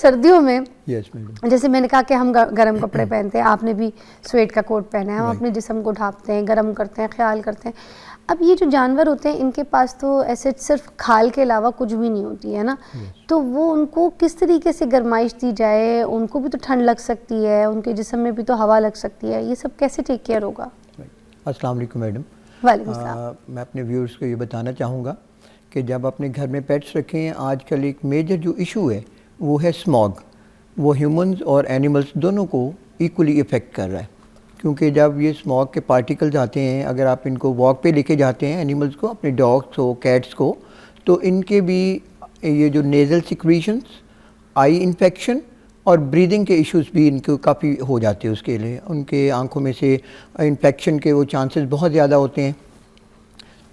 सर्दियों में मैडम, जैसे मैंने कहा कि हम गर्म कपड़े पहनते हैं, आपने भी स्वेट का कोट पहना है, हम अपने जिस्म को ढांपते हैं, गर्म करते हैं, ख्याल करते हैं। अब ये जो जानवर होते हैं इनके पास तो ऐसे सिर्फ खाल के अलावा कुछ भी नहीं होती है ना, तो वो उनको किस तरीके से गर्माइश दी जाए? उनको भी तो ठंड लग सकती है, उनके जिस्म में भी तो हवा लग सकती है, ये सब कैसे टेक केयर होगा? अस्सलाम वालेकुम मैडम। वालेकुम सलाम। मैं अपने व्यूअर्स को ये बताना चाहूँगा कि जब अपने घर में पेट्स रखें हैं, आजकल एक मेजर जो इशू है वो है स्मॉग। वो ह्यूमंस और एनिमल्स दोनों को इक्वली इफ़ेक्ट कर रहा है, क्योंकि जब ये स्मॉग के पार्टिकल्स आते हैं, अगर आप इनको वॉक पे लेके जाते हैं एनिमल्स को, अपने डॉग्स हो, कैट्स को, तो इनके भी ये जो नेज़ल सिक्रीशंस, आई इन्फेक्शन और ब्रीदिंग के इश्यूज़ भी इनको काफ़ी हो जाते हैं। उसके लिए उनके आंखों में से इन्फेक्शन के वो चांसेस बहुत ज़्यादा होते हैं,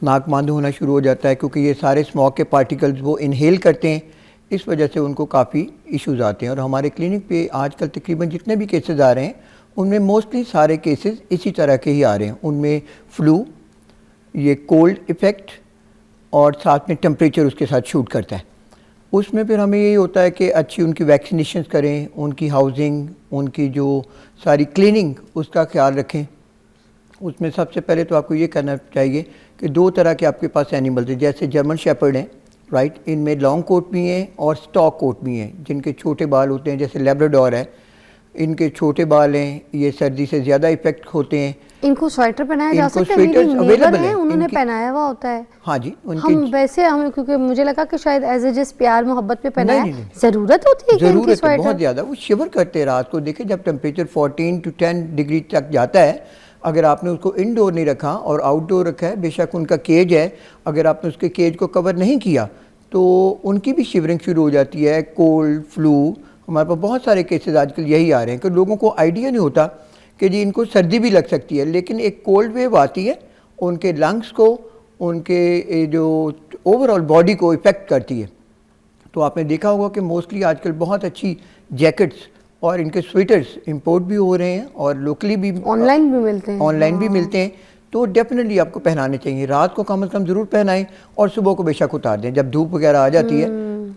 नाक बंद होना शुरू हो जाता है, क्योंकि ये सारे स्मॉग के पार्टिकल्स वो इनहेल करते हैं, इस वजह से उनको काफ़ी इश्यूज़ आते हैं। और हमारे क्लिनिक पे आजकल तकरीबन जितने भी केसेस आ रहे हैं उनमें मोस्टली सारे केसेस इसी तरह के ही आ रहे हैं। उनमें फ्लू, ये कोल्ड इफ़ेक्ट और साथ में टेम्परेचर उसके साथ शूट करता है। उसमें फिर हमें यही होता है कि अच्छी उनकी वैक्सीनेशन करें, उनकी हाउसिंग, उनकी जो सारी क्लीनिंग, उसका ख्याल रखें। उसमें सबसे पहले तो आपको ये करना चाहिए कि दो तरह के आपके पास एनिमल्स हैं, जैसे जर्मन शेपर्ड हैं, राइट, इनमें लॉन्ग कोट भी हैं और स्टॉक कोट भी हैं, जिनके छोटे बाल होते हैं, जैसे लेब्राडोर है, इनके छोटे बाल हैं, ये सर्दी से ज़्यादा इफेक्ट होते हैं। इनको स्वेटर पहनाया जा सकता है? मेरी नेबर है, उन्होंने पहनाया हुआ होता है। हाँ जी, हम वैसे हम क्योंकि मुझे लगा कि शायद एज ए जिस प्यार मोहब्बत पे पहनाया है। ज़रूरत होती है? ज़रूरत है बहुत ज़्यादा। वो शिवर करते हैं रात को। देखिए, जब टेम्परेचर 14 to 10 डिग्री तक जाता है, अगर आपने उसको इनडोर नहीं रखा और आउटडोर रखा है, बेशक उनका केज है, अगर आपने उसके केज को कवर नहीं किया तो उनकी भी शिवरिंग शुरू हो जाती है, कोल्ड, फ्लू। हमारे पास बहुत सारे केसेस आजकल यही आ रहे हैं कि लोगों को आइडिया नहीं होता कि जी इनको सर्दी भी लग सकती है, लेकिन एक कोल्ड वेव आती है, उनके लंग्स को, उनके जो ओवरऑल बॉडी को इफ़ेक्ट करती है। तो आपने देखा होगा कि मोस्टली आजकल बहुत अच्छी जैकेट्स और इनके स्वेटर्स इंपोर्ट भी हो रहे हैं और लोकली भी ऑनलाइन भी मिलते हैं। ऑनलाइन भी मिलते हैं। तो डेफिनेटली आपको पहनाने चाहिए। रात को कम से कम ज़रूर पहनाएं और सुबह को बेशक उतार दें जब धूप वगैरह आ जाती है।